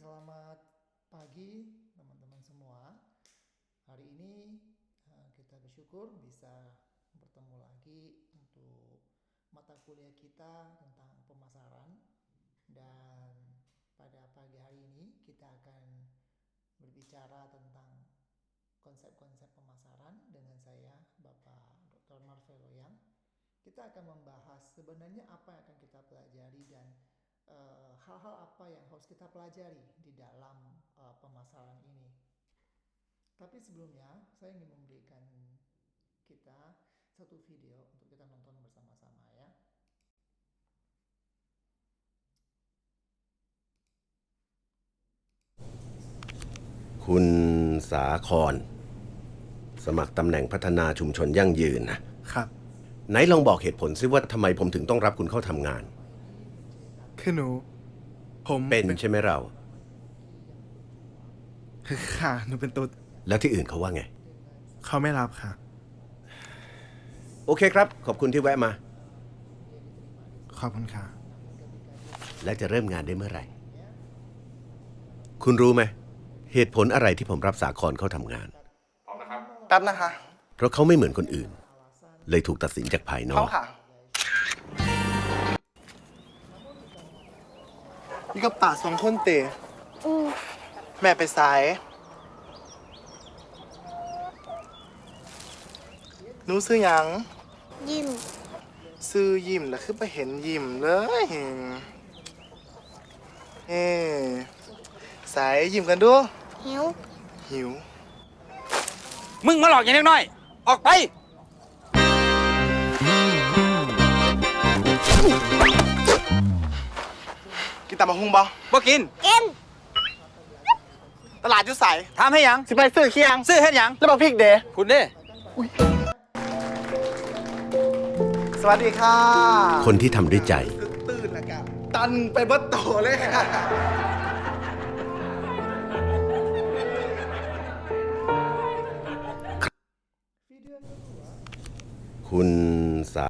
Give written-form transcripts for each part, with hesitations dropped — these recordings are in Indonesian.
selamat pagi teman-teman semua. Hari ini kita bersyukur bisa bertemu lagi untuk mata kuliah kita tentang pemasaran. Dan pada pagi hari ini kita akan berbicara tentang konsep-konsep pemasaran dengan saya, Bapak Dr. Marvelo Yang. Kita akan membahas sebenarnya apa yang akan kita pelajari dan hal-hal apa yang harus kita pelajari di dalam pemasaran ini. Tapi sebelumnya saya ingin memberikan kita satu video untuk kita nonton bersama-sama ya. คุณสาครสมัครตำแหน่งพัฒนาชุมชนยั่งยืนนะครับไหนลองบอกเหตุผลซิว่าทำไมผมถึงต้องรับคุณเข้าทำงาน คือหนูผม เป็นใช่ไหมเรา ค่ะหนูเป็นตุ๊ด แล้วที่อื่นเขาว่าไง เขาไม่รับค่ะ โอเคครับ ขอบคุณที่แวะมา ขอบคุณค่ะ และจะเริ่มงานได้เมื่อไหร่ คุณรู้ไหมเหตุผลอะไรที่ผมรับสาครเข้าทำงาน แป๊บนะคะ เพราะเขาไม่เหมือนคนอื่น เลยถูกตัดสินจากภายนอ เข้าก ค่ะนี่ก็ป่าสองคนเตะแม่ไปสายหนูซื้อหยัง ยิ้ม ซื้อยิ้มแล้วคือไปเห็นยิ้มเลยเอ๊สายยิ้มกันดู หิว หิว มึงมาหลอกอย่างเล็กน้อย ออกไป กินตับมะฮุงบ่ บ่กิน กิน ตลาดอยู่ใส ถามให้หยัง สิไปซื้อเคียง ซื้อเฮ็ดหยัง แล้วบอกพริกเด คุณเด้ สวัสดีค่ะ คนที่ทำด้วยใจ ตื่นแล้วกันตันไปเบิดโตเลยค่ะ คุณสา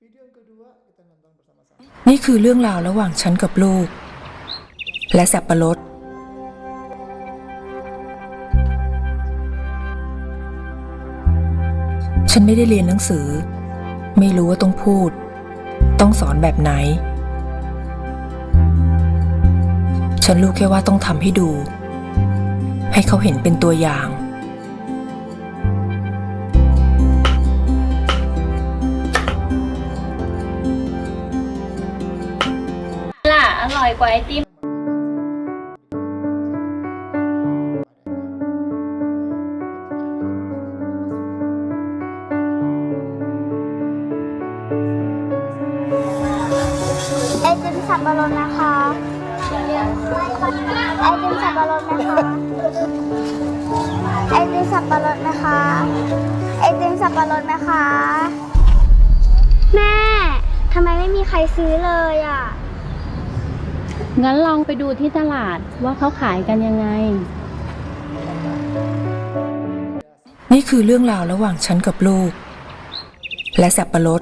Video yang kedua kita nonton bersama-sama. นี่คือเรื่องราวระหว่างฉันกับลูก และสับปะรด ฉันไม่ได้เรียนหนังสือ ไม่รู้ว่าต้องพูด ต้องสอนแบบไหน ฉันรู้แค่ว่าต้องทำให้ดู ให้เขาเห็นเป็นตัวอย่าง ล่ะอร่อยกว่าไอติม ไอติมสับปะรดนะคะไอติมสับปะรดนะคะไอติมสับปะรดนะคะไอติมสับปะรดนะคะ แม่ทำไมไม่มีใครซื้อเลยอ่ะ งั้นลองไปดูที่ตลาดว่าเขาขายกันยังไง นี่คือเรื่องราวระหว่างฉันกับลูก และสับปะรด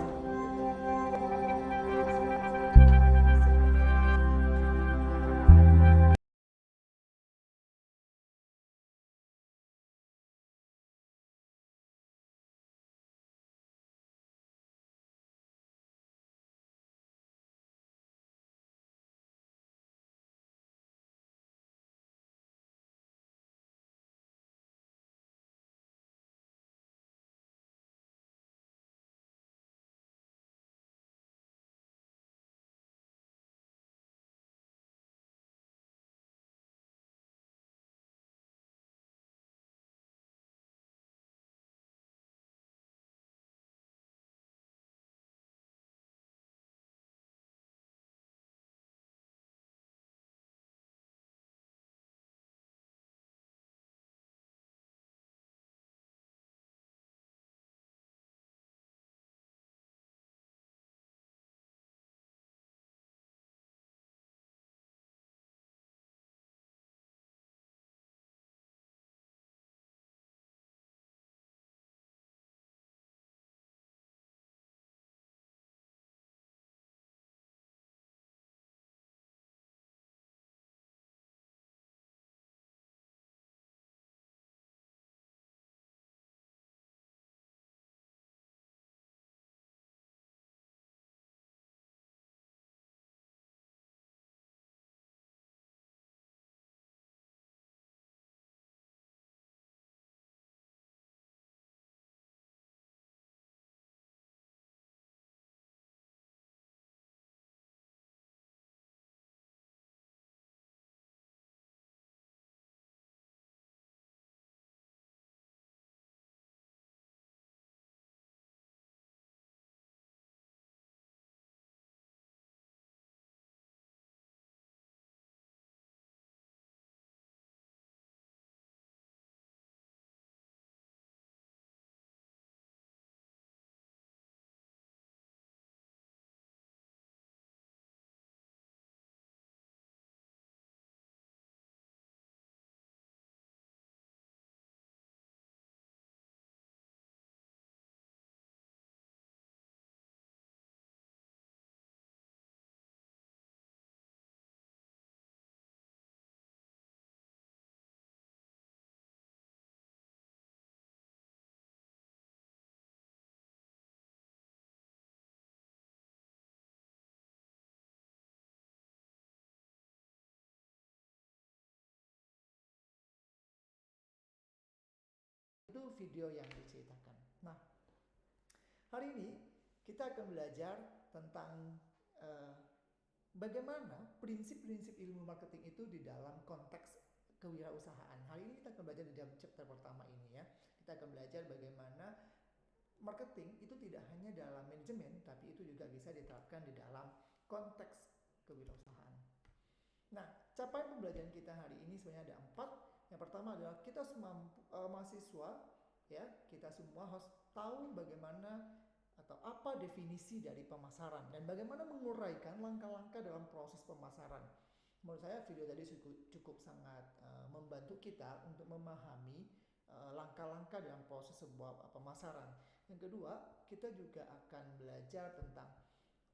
Itu video yang diceritakan. Nah, hari ini kita akan belajar tentang bagaimana prinsip-prinsip ilmu marketing itu di dalam konteks kewirausahaan. Hari ini kita akan belajar di dalam chapter pertama ini ya. Kita akan belajar bagaimana marketing itu tidak hanya dalam manajemen, tapi itu juga bisa diterapkan di dalam konteks kewirausahaan. Nah, capaian pembelajaran kita hari ini sebenarnya ada 4. Yang pertama adalah kita semua mahasiswa ya, kita semua harus tahu bagaimana atau apa definisi dari pemasaran dan bagaimana menguraikan langkah-langkah dalam proses pemasaran. Menurut saya video tadi cukup sangat membantu kita untuk memahami langkah-langkah dalam proses sebuah pemasaran. Yang kedua, kita juga akan belajar tentang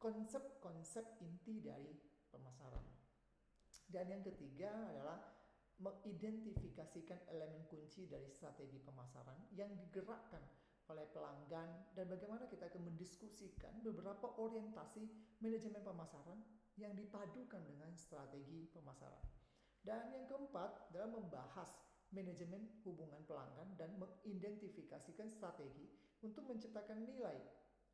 konsep-konsep inti dari pemasaran. Dan yang ketiga adalah mengidentifikasikan elemen kunci dari strategi pemasaran yang digerakkan oleh pelanggan dan bagaimana kita akan mendiskusikan beberapa orientasi manajemen pemasaran yang dipadukan dengan strategi pemasaran. Dan yang keempat adalah membahas manajemen hubungan pelanggan dan mengidentifikasikan strategi untuk menciptakan nilai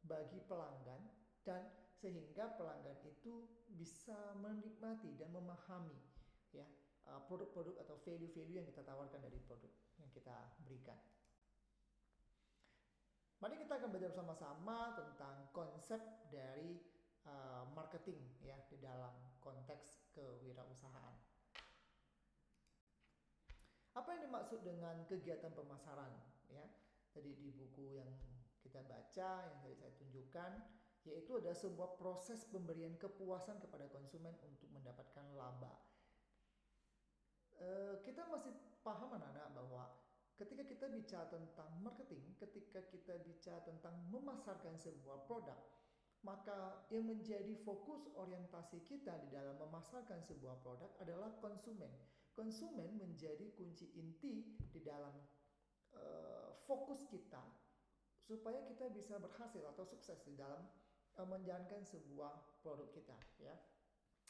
bagi pelanggan dan sehingga pelanggan itu bisa menikmati dan memahami ya produk-produk atau value-value yang kita tawarkan dari produk yang kita berikan. Mari kita akan belajar bersama-sama tentang konsep dari marketing ya di dalam konteks kewirausahaan. Apa yang dimaksud dengan kegiatan pemasaran ya? Tadi di buku yang kita baca yang tadi saya tunjukkan yaitu ada sebuah proses pemberian kepuasan kepada konsumen untuk mendapatkan laba. Kita masih paham anak-anak bahwa ketika kita bicara tentang marketing, ketika kita bicara tentang memasarkan sebuah produk, maka yang menjadi fokus orientasi kita di dalam memasarkan sebuah produk adalah konsumen. Konsumen menjadi kunci inti di dalam fokus kita supaya kita bisa berhasil atau sukses di dalam menjalankan sebuah produk kita ya.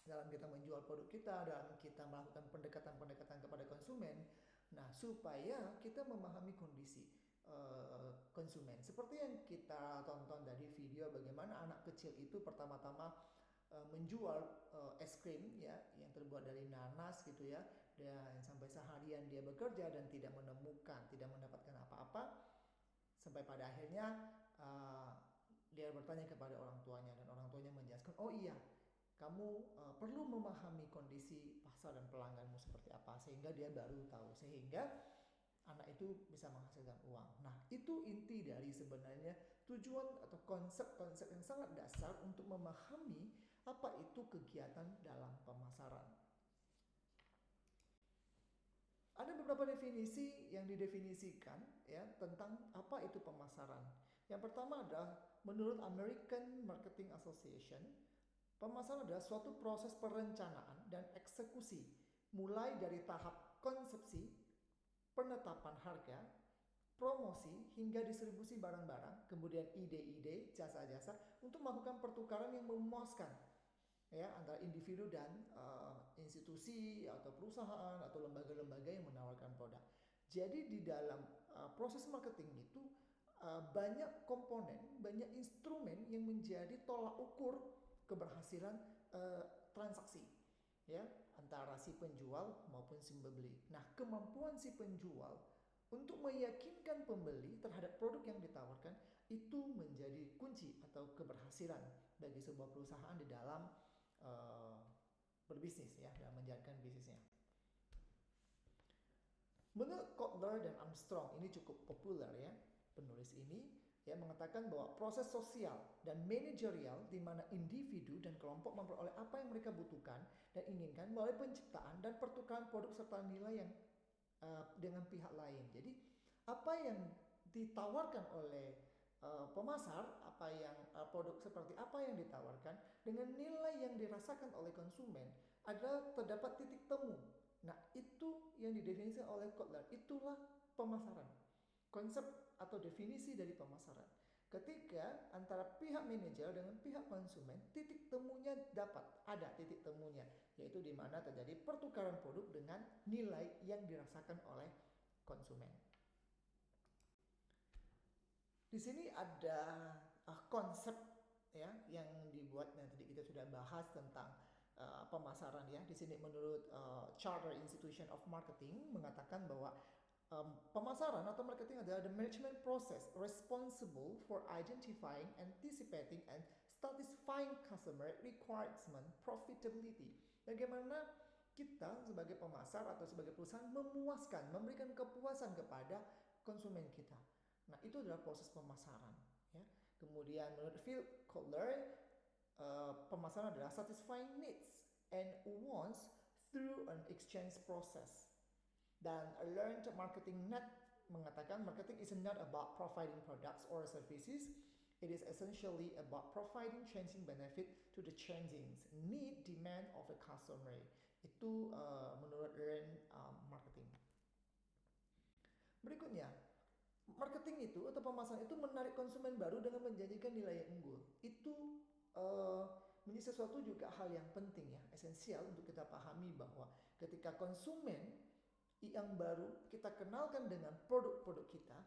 Dalam kita menjual produk kita, dalam kita melakukan pendekatan-pendekatan kepada konsumen, nah supaya kita memahami kondisi konsumen. Seperti yang kita tonton dari video bagaimana anak kecil itu pertama-tama menjual es krim ya yang terbuat dari nanas gitu ya, dan sampai seharian dia bekerja dan tidak mendapatkan apa-apa sampai pada akhirnya dia bertanya kepada orang tuanya dan orang tuanya menjelaskan, oh iya kamu perlu memahami kondisi pasar dan pelangganmu seperti apa sehingga dia baru tahu sehingga anak itu bisa menghasilkan uang. Nah, itu inti dari sebenarnya tujuan atau konsep-konsep yang sangat dasar untuk memahami apa itu kegiatan dalam pemasaran. Ada beberapa definisi yang didefinisikan ya tentang apa itu pemasaran. Yang pertama adalah menurut American Marketing Association, pemasaran adalah suatu proses perencanaan dan eksekusi mulai dari tahap konsepsi, penetapan harga, promosi hingga distribusi barang-barang, kemudian ide-ide, jasa-jasa untuk melakukan pertukaran yang memuaskan ya antara individu dan institusi atau perusahaan atau lembaga-lembaga yang menawarkan produk. Jadi di dalam proses marketing itu banyak komponen, banyak instrumen yang menjadi tolak ukur keberhasilan transaksi ya antara si penjual maupun si pembeli. Nah, kemampuan si penjual untuk meyakinkan pembeli terhadap produk yang ditawarkan itu menjadi kunci atau keberhasilan bagi sebuah perusahaan di dalam berbisnis ya, dalam menjalankan bisnisnya. Menurut Kotler dan Armstrong, ini cukup populer ya, penulis ini ya mengatakan bahwa proses sosial dan manajerial di mana individu dan kelompok memperoleh apa yang mereka butuhkan dan inginkan melalui penciptaan dan pertukaran produk serta nilai yang dengan pihak lain. Jadi apa yang ditawarkan oleh pemasar, apa yang produk seperti apa yang ditawarkan dengan nilai yang dirasakan oleh konsumen adalah terdapat titik temu. Nah, itu yang didefinisikan oleh Kotler, itulah pemasaran. Konsep atau definisi dari pemasaran. Ketika antara pihak manajer dengan pihak konsumen, titik temunya dapat ada titik temunya, yaitu di mana terjadi pertukaran produk dengan nilai yang dirasakan oleh konsumen. Di sini ada konsep ya yang dibuat dan tadi kita sudah bahas tentang pemasaran ya. Di sini menurut Charter Institution of Marketing mengatakan bahwa pemasaran atau marketing adalah the management process responsible for identifying, anticipating, and satisfying customer requirements, profitability. Bagaimana kita sebagai pemasar atau sebagai perusahaan memuaskan, memberikan kepuasan kepada konsumen kita. Nah, itu adalah proses pemasaran. Ya. Kemudian menurut Phil Kotler, pemasaran adalah satisfying needs and wants through an exchange process. Dan a learned marketing mengatakan marketing is not about providing products or services. It is essentially about providing changing benefit to the changing need demand of the customer. Itu menurut Rand marketing. Berikutnya, marketing itu atau pemasaran itu menarik konsumen baru dengan menjanjikan nilai yang unggul. Itu menjadi sesuatu juga hal yang penting ya, esensial untuk kita pahami bahwa ketika konsumen yang baru kita kenalkan dengan produk-produk kita,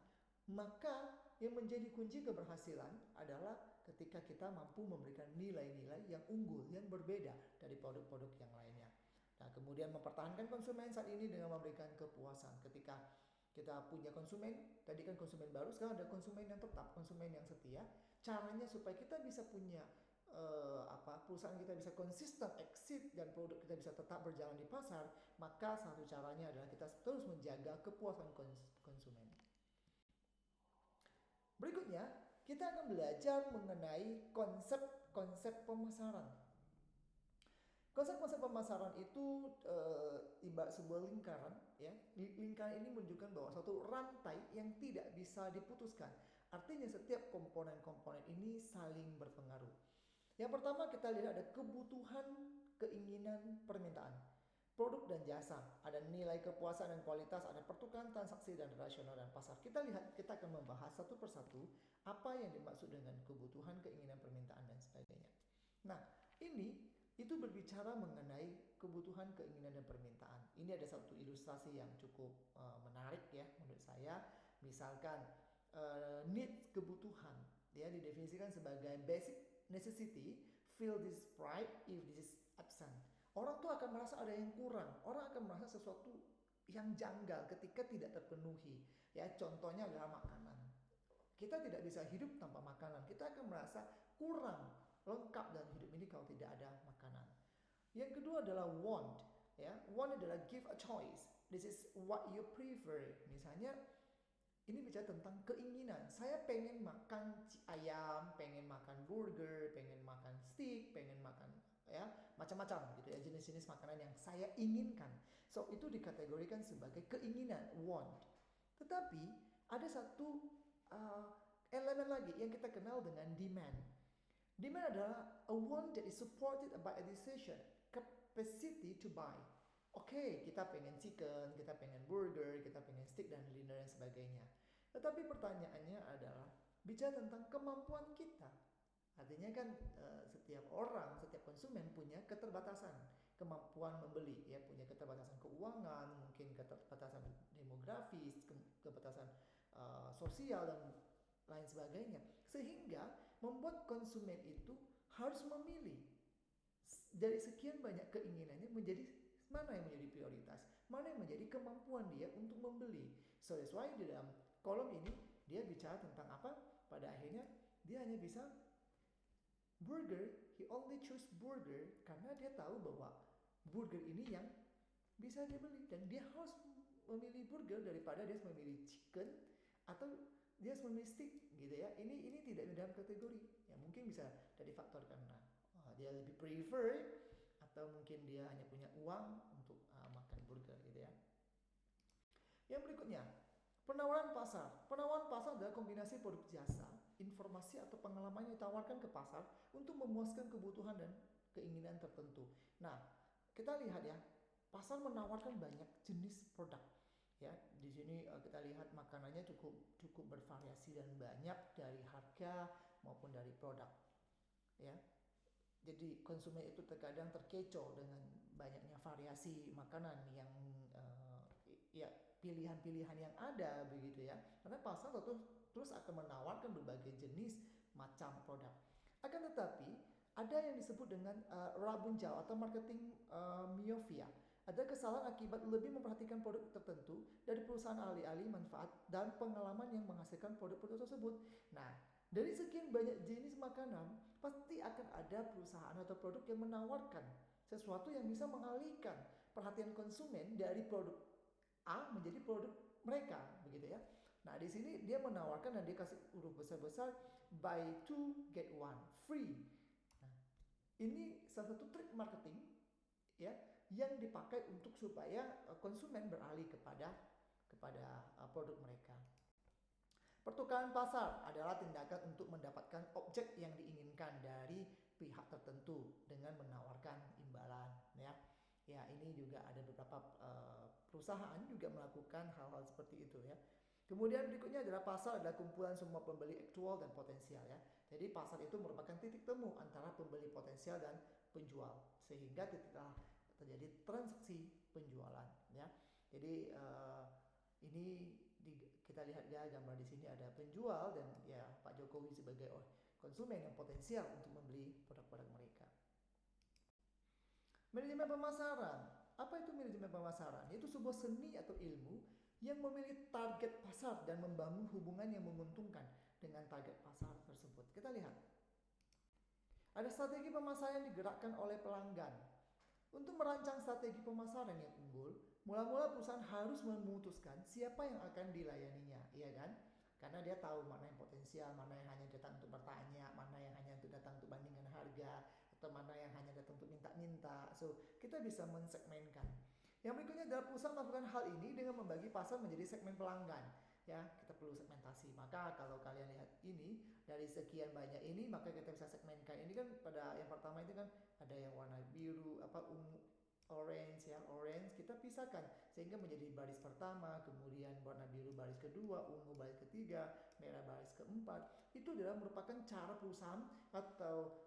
maka yang menjadi kunci keberhasilan adalah ketika kita mampu memberikan nilai-nilai yang unggul, yang berbeda dari produk-produk yang lainnya. Nah, kemudian mempertahankan konsumen saat ini dengan memberikan kepuasan. Ketika kita punya konsumen, tadi kan konsumen baru, sekarang ada konsumen yang tetap, konsumen yang setia. Caranya supaya kita bisa punya perusahaan kita bisa konsisten exit dan produk kita bisa tetap berjalan di pasar, maka satu caranya adalah kita terus menjaga kepuasan konsumen. Berikutnya, kita akan belajar mengenai konsep pemasaran. Konsep pemasaran itu ibarat sebuah lingkaran, ya. Lingkaran ini menunjukkan bahwa suatu rantai yang tidak bisa diputuskan. Artinya setiap komponen-komponen ini saling berpengaruh. Yang pertama kita lihat ada kebutuhan, keinginan, permintaan. Produk dan jasa, ada nilai kepuasan dan kualitas, ada pertukaran transaksi dan rasional dan pasar. Kita akan membahas satu persatu apa yang dimaksud dengan kebutuhan, keinginan, permintaan dan sebagainya. Nah, itu berbicara mengenai kebutuhan, keinginan dan permintaan. Ini ada satu ilustrasi yang cukup menarik ya menurut saya. Misalkan need, kebutuhan, ya didefinisikan sebagai basic necessity, feel this pride if this is absent. Orang tuh akan merasa ada yang kurang, orang akan merasa sesuatu yang janggal ketika tidak terpenuhi. Ya, contohnya adalah makanan. Kita tidak bisa hidup tanpa makanan. Kita akan merasa kurang lengkap dalam hidup ini kalau tidak ada makanan. Yang kedua adalah want. Ya, want adalah give a choice. This is what you prefer. Misalnya, ini bicara tentang keinginan. Saya pengen makan ayam, pengen makan burger, pengen makan steak, pengen makan ya macam-macam gitu ya, jenis-jenis makanan yang saya inginkan. So itu dikategorikan sebagai keinginan, want. Tetapi ada satu elemen lagi yang kita kenal dengan demand. Demand adalah a want that is supported by a decision, capacity to buy. Oke, kita pengen chicken, kita pengen burger, kita pengen steak dan dinner dan sebagainya. Tetapi pertanyaannya adalah bicara tentang kemampuan kita. Artinya kan setiap orang, setiap konsumen punya keterbatasan kemampuan membeli, ya punya keterbatasan keuangan, mungkin keterbatasan demografis, keterbatasan sosial dan lain sebagainya. Sehingga membuat konsumen itu harus memilih dari sekian banyak keinginannya menjadi mana yang menjadi prioritas, mana yang menjadi kemampuan dia untuk membeli. So that's why di dalam kolom ini dia bicara tentang apa? Pada akhirnya dia hanya bisa burger, he only choose burger karena dia tahu bahwa burger ini yang bisa dia beli dan dia harus memilih burger daripada dia memilih chicken atau dia harus memilih steak gitu ya. Ini tidak dalam kategori. Ya mungkin bisa dari faktor karena dia lebih prefer atau mungkin dia hanya punya uang untuk makan burger gitu ya. Yang berikutnya, penawaran pasar. Penawaran pasar adalah kombinasi produk jasa, informasi atau pengalaman yang ditawarkan ke pasar untuk memuaskan kebutuhan dan keinginan tertentu. Nah, kita lihat ya, pasar menawarkan banyak jenis produk. Ya, di sini kita lihat makanannya cukup bervariasi dan banyak dari harga maupun dari produk. Ya. Jadi konsumen itu terkadang terkecoh dengan banyaknya variasi makanan yang ya pilihan-pilihan yang ada begitu ya. Karena pasar terus akan menawarkan berbagai jenis macam produk. Akan tetapi ada yang disebut dengan rabunjau atau marketing myopia. Ada kesalahan akibat lebih memperhatikan produk tertentu dari perusahaan alih-alih manfaat dan pengalaman yang menghasilkan produk-produk tersebut. Nah, dari sekian banyak jenis makanan, pasti akan ada perusahaan atau produk yang menawarkan sesuatu yang bisa mengalihkan perhatian konsumen dari produk A menjadi produk mereka, begitu ya. Nah, di sini dia menawarkan dan dia kasih huruf besar-besar buy two get one free. Nah, ini salah satu trik marketing ya yang dipakai untuk supaya konsumen beralih kepada kepada produk mereka. Pertukaran pasar adalah tindakan untuk mendapatkan objek yang diinginkan dari pihak tertentu dengan menawarkan imbalan, ya. Ya, ini juga ada beberapa perusahaan juga melakukan hal-hal seperti itu, ya. Kemudian berikutnya adalah pasar adalah kumpulan semua pembeli aktual dan potensial, ya. Jadi pasar itu merupakan titik temu antara pembeli potensial dan penjual, sehingga titiklah terjadi transaksi penjualan, ya. Jadi ini kita lihat ya gambar di sini ada penjual dan ya Pak Jokowi sebagai konsumen yang potensial untuk membeli produk-produk mereka. Manajemen pemasaran. Apa itu manajemen pemasaran? Itu sebuah seni atau ilmu yang memilih target pasar dan membangun hubungan yang menguntungkan dengan target pasar tersebut. Kita lihat. Ada strategi pemasaran yang digerakkan oleh pelanggan. Untuk merancang strategi pemasaran yang unggul, mula-mula perusahaan harus memutuskan siapa yang akan dilayaninya, iya kan? Karena dia tahu mana yang potensial, mana yang hanya datang untuk bertanya, mana yang hanya untuk datang untuk bandingkan harga, atau mana yang hanya datang untuk minta-minta. So, kita bisa mensegmenkan. Yang berikutnya adalah perusahaan melakukan hal ini dengan membagi pasar menjadi segmen pelanggan. Ya, kita perlu segmentasi. Maka kalau kalian lihat ini dari sekian banyak ini, maka kita bisa segmenkan. Ini kan pada yang pertama itu kan ada yang warna biru, ungu, orange, ya, orange kita pisahkan sehingga menjadi baris pertama, kemudian warna biru baris kedua, ungu baris ketiga, merah baris keempat. Itu adalah merupakan cara perusahaan atau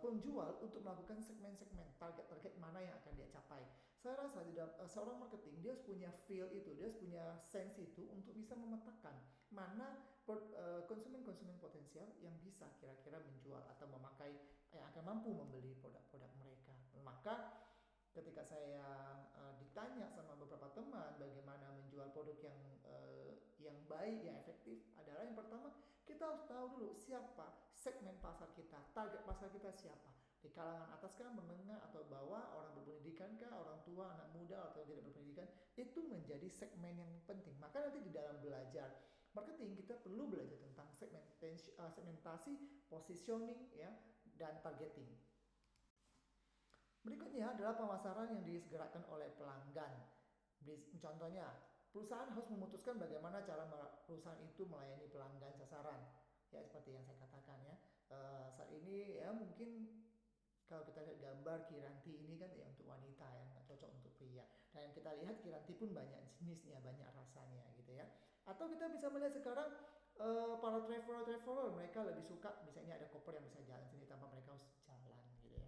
penjual untuk melakukan segmen-segmen target-target mana yang akan dia capai. Saya rasa di dalam seorang marketing dia harus punya feel itu, dia harus punya sense itu untuk bisa memetakan mana konsumen-konsumen potensial yang bisa kira-kira menjual atau memakai, yang akan mampu membeli produk-produk mereka. Maka ketika saya ditanya sama beberapa teman bagaimana menjual produk yang baik, yang efektif, adalah yang pertama kita harus tahu dulu siapa segmen pasar kita, target pasar kita siapa. Di kalangan atas kah, menengah atau bawah, orang berpendidikan kah, orang tua, anak muda atau tidak berpendidikan, itu menjadi segmen yang penting. Maka nanti di dalam belajar marketing kita perlu belajar tentang segmentasi, positioning, ya, dan targeting. Berikutnya adalah pemasaran yang disegerakan oleh pelanggan. Contohnya, perusahaan harus memutuskan bagaimana cara perusahaan itu melayani pelanggan sasaran. Ya, seperti yang saya katakan, ya. Saat ini ya mungkin kalau kita lihat gambar Kiranti ini kan ya untuk wanita, ya, nggak cocok untuk pria. Dan kita lihat Kiranti pun banyak jenisnya, banyak rasanya gitu, ya. Atau kita bisa melihat sekarang para traveler mereka lebih suka misalnya ada koper yang bisa jalan sendiri tanpa mereka harus jalan gitu, ya.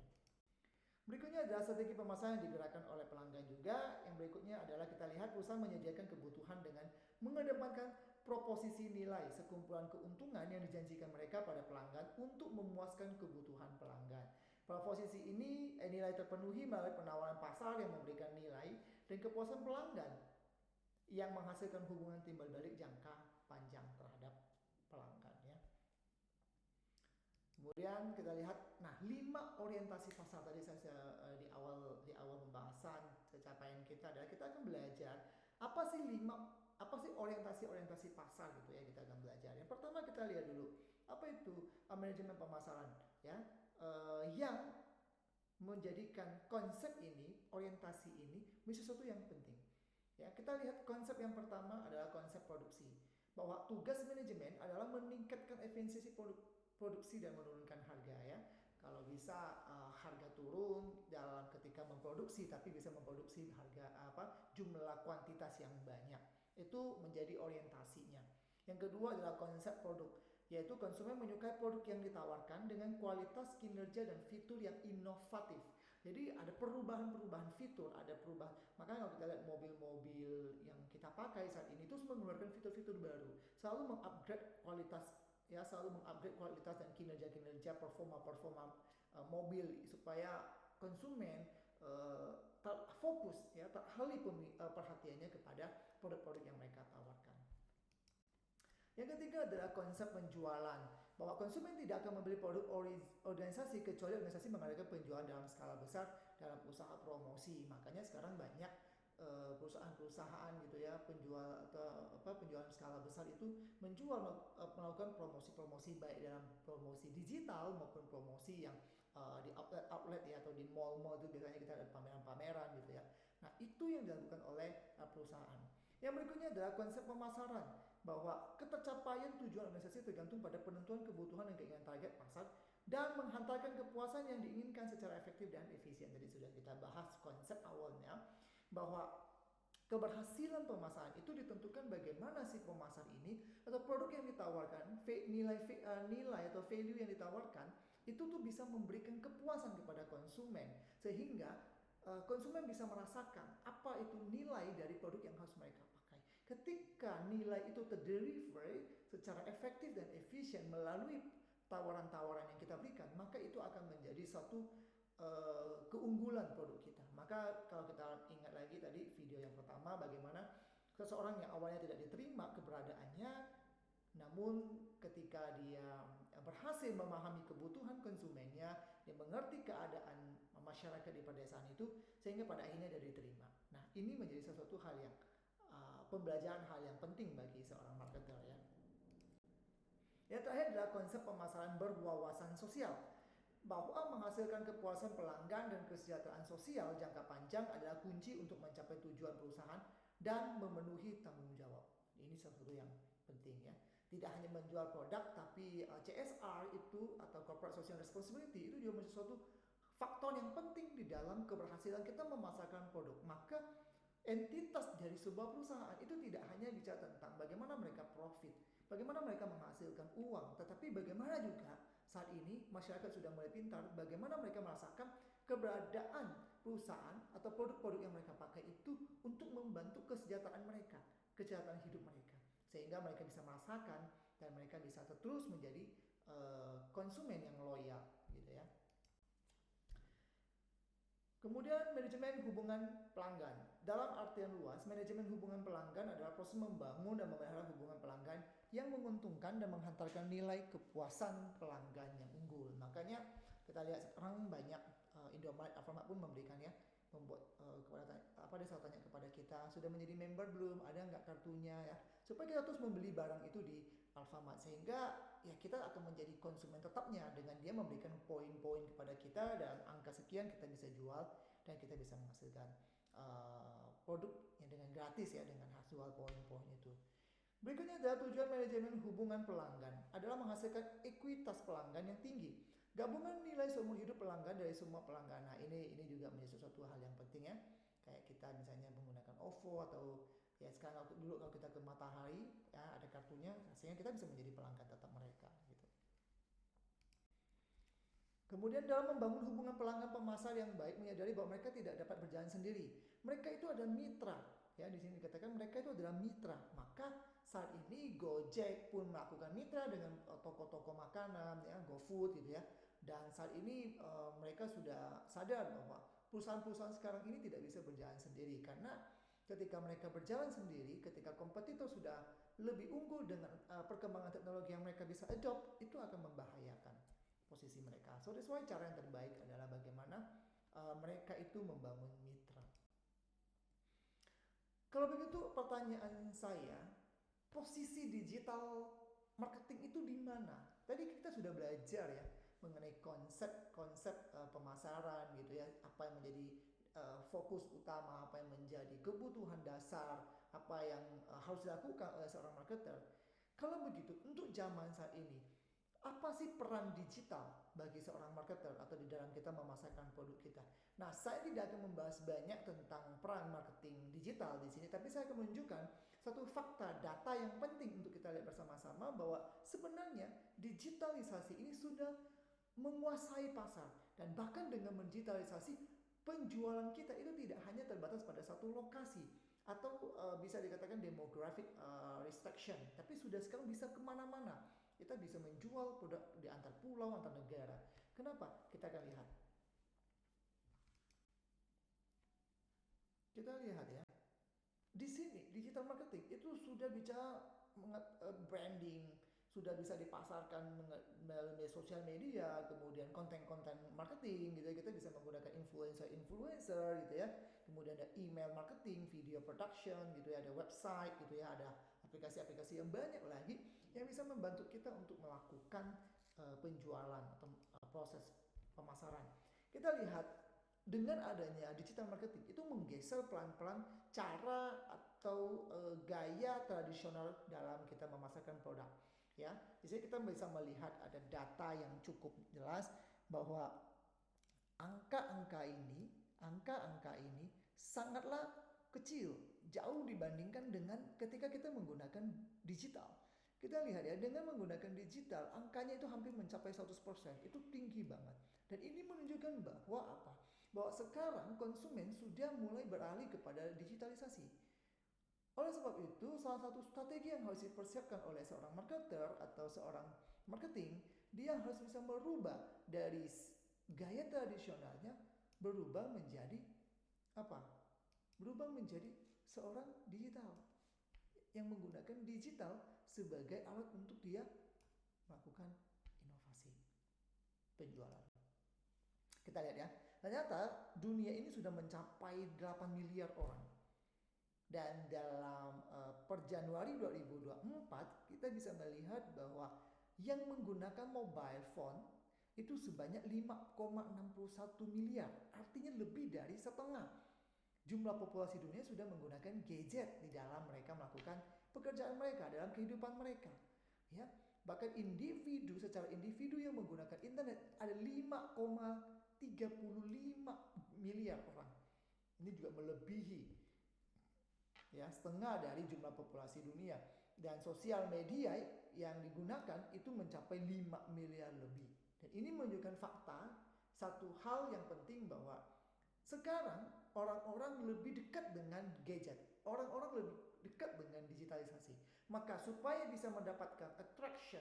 Berikutnya adalah strategi pemasaran yang digerakkan oleh pelanggan juga. Yang berikutnya adalah kita lihat perusahaan menyediakan kebutuhan dengan mengedepankan proposisi nilai, sekumpulan keuntungan yang dijanjikan mereka pada pelanggan untuk memuaskan kebutuhan pelanggan. Proposisi ini nilai terpenuhi melalui penawaran pasar yang memberikan nilai dan kepuasan pelanggan yang menghasilkan hubungan timbal balik jangka panjang terhadap pelanggan, ya. Kemudian kita lihat, 5 orientasi pasar tadi saya di awal pembahasan capaian kita adalah kita akan belajar apa sih orientasi pasar gitu, ya, kita akan belajar. Yang pertama kita lihat dulu apa itu manajemen pemasaran, ya, yang menjadikan konsep ini, orientasi ini menjadi sesuatu yang penting. Ya, kita lihat konsep yang pertama adalah konsep produksi, bahwa tugas manajemen adalah meningkatkan efisiensi produksi dan menurunkan harga, ya. Kalau bisa harga turun dalam ketika memproduksi, tapi bisa memproduksi jumlah kuantitas yang banyak. Itu menjadi orientasinya. Yang kedua adalah konsep produk, yaitu konsumen menyukai produk yang ditawarkan dengan kualitas, kinerja, dan fitur yang inovatif. Jadi ada perubahan fitur, ada perubahan. Makanya kalau kita lihat mobil-mobil yang kita pakai saat ini terus mengeluarkan fitur-fitur baru, selalu mengupgrade kualitas, ya, selalu mengupgrade kualitas dan kinerja performa mobil supaya konsumen fokus, ya, teralih perhatiannya kepada produk-produk yang mereka tawarkan. Yang ketiga adalah konsep penjualan, bahwa konsumen tidak akan membeli produk organisasi kecuali organisasi mengadakan penjualan dalam skala besar dalam usaha promosi. Makanya sekarang banyak perusahaan-perusahaan gitu, ya, penjualan skala besar itu melakukan promosi-promosi baik dalam promosi digital maupun promosi yang di outlet, ya, atau di mall-mall itu biasanya kita ada pameran-pameran gitu, ya. Nah, itu yang dilakukan oleh perusahaan. Yang berikutnya adalah konsep pemasaran, bahwa ketercapaian tujuan organisasi tergantung pada penentuan kebutuhan dan keinginan target pasar dan menghantarkan kepuasan yang diinginkan secara efektif dan efisien. Tadi sudah kita bahas konsep awalnya, bahwa keberhasilan pemasaran itu ditentukan bagaimana si pemasar ini atau produk yang ditawarkan, nilai atau value yang ditawarkan itu tuh bisa memberikan kepuasan kepada konsumen, sehingga konsumen bisa merasakan apa itu nilai dari produk yang harus mereka pakai. Ketika nilai itu terdeliver secara efektif dan efisien melalui tawaran-tawaran yang kita berikan, maka itu akan menjadi satu keunggulan produk kita. Maka kalau kita ingat lagi tadi video yang pertama, bagaimana seseorang yang awalnya tidak diterima keberadaannya, namun ketika dia berhasil memahami kebutuhan konsumennya, dia mengerti keadaan masyarakat di pedesaan itu, sehingga pada akhirnya dia diterima. Nah, ini menjadi sesuatu hal yang pembelajaran hal yang penting bagi seorang marketer ya. Yang terakhir adalah konsep pemasaran berwawasan sosial, bahwa menghasilkan kepuasan pelanggan dan kesejahteraan sosial jangka panjang adalah kunci untuk mencapai tujuan perusahaan dan memenuhi tanggung jawab. Ini sesuatu yang penting ya. Tidak hanya menjual produk, tapi CSR itu atau Corporate Social Responsibility itu juga menjadi suatu faktor yang penting di dalam keberhasilan kita memasarkan produk. Maka entitas dari sebuah perusahaan itu tidak hanya bicara tentang bagaimana mereka profit, bagaimana mereka menghasilkan uang, tetapi bagaimana juga saat ini masyarakat sudah mulai pintar bagaimana mereka merasakan keberadaan perusahaan atau produk-produk yang mereka pakai itu untuk membantu kesejahteraan mereka, kesejahteraan hidup mereka, sehingga mereka bisa merasakan dan mereka bisa terus menjadi konsumen yang loyal gitu ya. Kemudian manajemen hubungan pelanggan. Dalam artian luas, manajemen hubungan pelanggan adalah proses membangun dan memelihara hubungan pelanggan yang menguntungkan dan menghantarkan nilai kepuasan pelanggan yang unggul. Makanya kita lihat sekarang banyak Indomaret, Alfamart pun memberikan ya, membuat dia selalu tanya kepada kita, sudah menjadi member belum, ada nggak kartunya ya, supaya kita terus membeli barang itu di Alfamart, sehingga ya kita akan menjadi konsumen tetapnya dengan dia memberikan poin-poin kepada kita dan angka sekian kita bisa jual dan kita bisa menghasilkan produk yang dengan gratis ya dengan hasil poin-poin itu. Berikutnya adalah tujuan manajemen hubungan pelanggan adalah menghasilkan ekuitas pelanggan yang tinggi. Gabungan nilai seumur hidup pelanggan dari semua pelanggan. Nah, ini juga menjadi sesuatu hal yang penting ya. Kayak kita misalnya menggunakan OVO atau ya sekarang dulu kalau kita ke Matahari ya ada kartunya, sehingga kita bisa menjadi pelanggan tetap mereka gitu. Kemudian dalam membangun hubungan pelanggan pemasar yang baik, menyadari bahwa mereka tidak dapat berjalan sendiri. Mereka itu adalah mitra. Ya, di sini dikatakan mereka itu adalah mitra. Maka saat ini Gojek pun melakukan mitra dengan toko-toko makanan, ya, GoFood gitu ya. Dan saat ini mereka sudah sadar bahwa perusahaan-perusahaan sekarang ini tidak bisa berjalan sendiri, karena ketika mereka berjalan sendiri, ketika kompetitor sudah lebih unggul dengan perkembangan teknologi yang mereka bisa adopt, itu akan membahayakan posisi mereka. So that's why cara yang terbaik adalah bagaimana mereka itu membangun mitra. Kalau begitu pertanyaan saya, posisi digital marketing itu di mana? Tadi kita sudah belajar ya mengenai konsep pemasaran gitu ya, apa yang menjadi fokus utama, apa yang menjadi kebutuhan dasar, apa yang harus dilakukan oleh seorang marketer. Kalau begitu, untuk zaman saat ini, apa sih peran digital bagi seorang marketer atau di dalam kita memasarkan produk kita? Nah, saya tidak akan membahas banyak tentang peran marketing digital di sini, tapi saya akan menunjukkan satu fakta data yang penting untuk kita lihat bersama-sama, bahwa sebenarnya digitalisasi ini sudah menguasai pasar, dan bahkan dengan mendigitalisasi penjualan kita itu tidak hanya terbatas pada satu lokasi atau bisa dikatakan demographic restriction, tapi sudah sekarang bisa kemana-mana. Kita bisa menjual produk di antar pulau, antar negara. Kenapa? Kita akan lihat. Kita lihat ya. Di sini digital marketing itu sudah bicara branding, sudah bisa dipasarkan melalui sosial media, kemudian konten-konten marketing gitu ya. Kita bisa menggunakan influencer gitu ya. Kemudian ada email marketing, video production gitu ya, ada website gitu ya, ada aplikasi-aplikasi yang banyak lagi yang bisa membantu kita untuk melakukan penjualan atau proses pemasaran. Kita lihat dengan adanya digital marketing itu menggeser pelan-pelan cara atau sejak tradisional dalam kita memasarkan produk. Ya, di sini kita bisa melihat ada data yang cukup jelas bahwa angka-angka ini sangatlah kecil, jauh dibandingkan dengan ketika kita menggunakan digital. Kita lihat ya, dengan menggunakan digital, angkanya itu hampir mencapai 100%, itu tinggi banget. Dan ini menunjukkan bahwa apa? Bahwa sekarang konsumen sudah mulai beralih kepada digitalisasi. Oleh sebab itu, salah satu strategi yang harus dipersiapkan oleh seorang marketer atau seorang marketing, dia harus bisa merubah dari gaya tradisionalnya berubah menjadi apa? Berubah menjadi seorang digital yang menggunakan digital sebagai alat untuk dia melakukan inovasi penjualan. Kita lihat ya, ternyata dunia ini sudah mencapai 8 miliar orang. Dan dalam per Januari 2024 kita bisa melihat bahwa yang menggunakan mobile phone itu sebanyak 5,61 miliar. Artinya lebih dari setengah jumlah populasi dunia sudah menggunakan gadget di dalam mereka melakukan pekerjaan mereka, dalam kehidupan mereka. Ya, bahkan secara individu yang menggunakan internet ada 5,35 miliar orang. Ini juga melebihi setengah dari jumlah populasi dunia. Dan sosial media yang digunakan itu mencapai 5 miliar lebih. Dan ini menunjukkan fakta, satu hal yang penting bahwa sekarang orang-orang lebih dekat dengan gadget. Orang-orang lebih dekat dengan digitalisasi. Maka supaya bisa mendapatkan attraction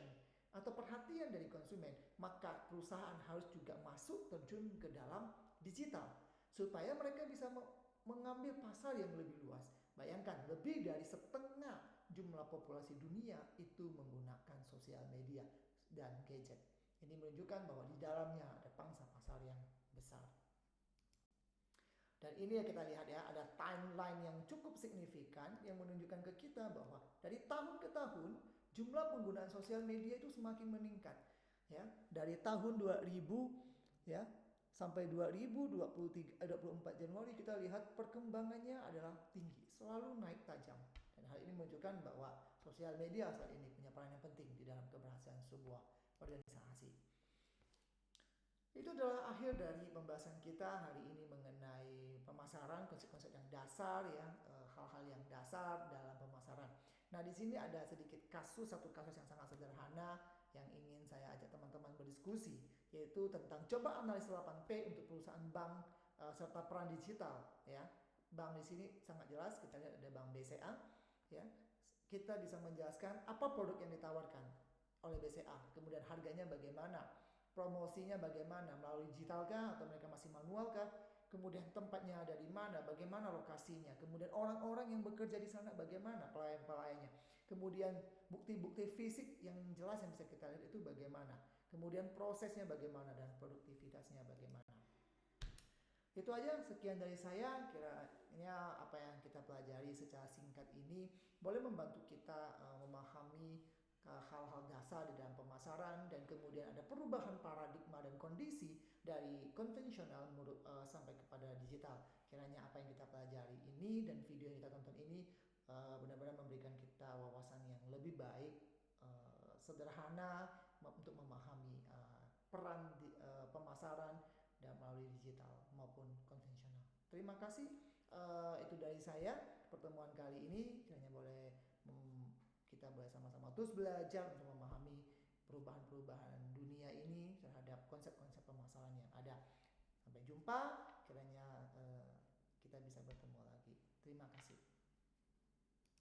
atau perhatian dari konsumen, maka perusahaan harus juga masuk terjun ke dalam digital. Supaya mereka bisa mengambil pasar yang lebih luas. Bayangkan, lebih dari setengah jumlah populasi dunia itu menggunakan sosial media dan gadget. Ini menunjukkan bahwa di dalamnya ada pangsa pasar yang besar. Dan ini yang kita lihat ya, ada timeline yang cukup signifikan yang menunjukkan ke kita bahwa dari tahun ke tahun jumlah penggunaan sosial media itu semakin meningkat. Ya, dari tahun 2000 sampai 2024 Januari kita lihat perkembangannya adalah tinggi, selalu naik tajam. Dan hal ini menunjukkan bahwa sosial media saat ini punya peran yang penting di dalam keberhasilan sebuah organisasi. Itu adalah akhir dari pembahasan kita hari ini mengenai pemasaran, konsep-konsep yang dasar hal-hal yang dasar dalam pemasaran. Nah, di sini ada sedikit satu kasus yang sangat sederhana yang ingin saya ajak teman-teman berdiskusi, yaitu tentang coba analisis 8P untuk perusahaan bank serta peran digital ya. Bank di sini sangat jelas, kita lihat ada Bank BCA ya. Kita bisa menjelaskan apa produk yang ditawarkan oleh BCA, kemudian harganya bagaimana, promosinya bagaimana, melalui digital kah atau mereka masih manual kah, kemudian tempatnya ada di mana, bagaimana lokasinya, kemudian orang-orang yang bekerja di sana bagaimana, pelayan-pelayannya, kemudian bukti-bukti fisik yang jelas yang bisa kita lihat itu bagaimana, kemudian prosesnya bagaimana dan produktivitasnya bagaimana. Itu aja, sekian dari saya. Kiranya apa yang kita pelajari secara singkat ini boleh membantu kita memahami hal-hal dasar di dalam pemasaran, dan kemudian ada perubahan paradigma dan kondisi dari konvensional sampai kepada digital. Kiranya apa yang kita pelajari ini dan video yang kita tonton ini benar-benar memberikan kita wawasan yang lebih baik, sederhana untuk memahami peran pemasaran dan melalui digital maupun konvensional. Terima kasih, itu dari saya pertemuan kali ini. Kiranya boleh kita boleh sama-sama terus belajar untuk memahami perubahan-perubahan dunia ini terhadap konsep-konsep pemasaran yang ada. Sampai jumpa, kiranya kita bisa bertemu lagi. Terima kasih.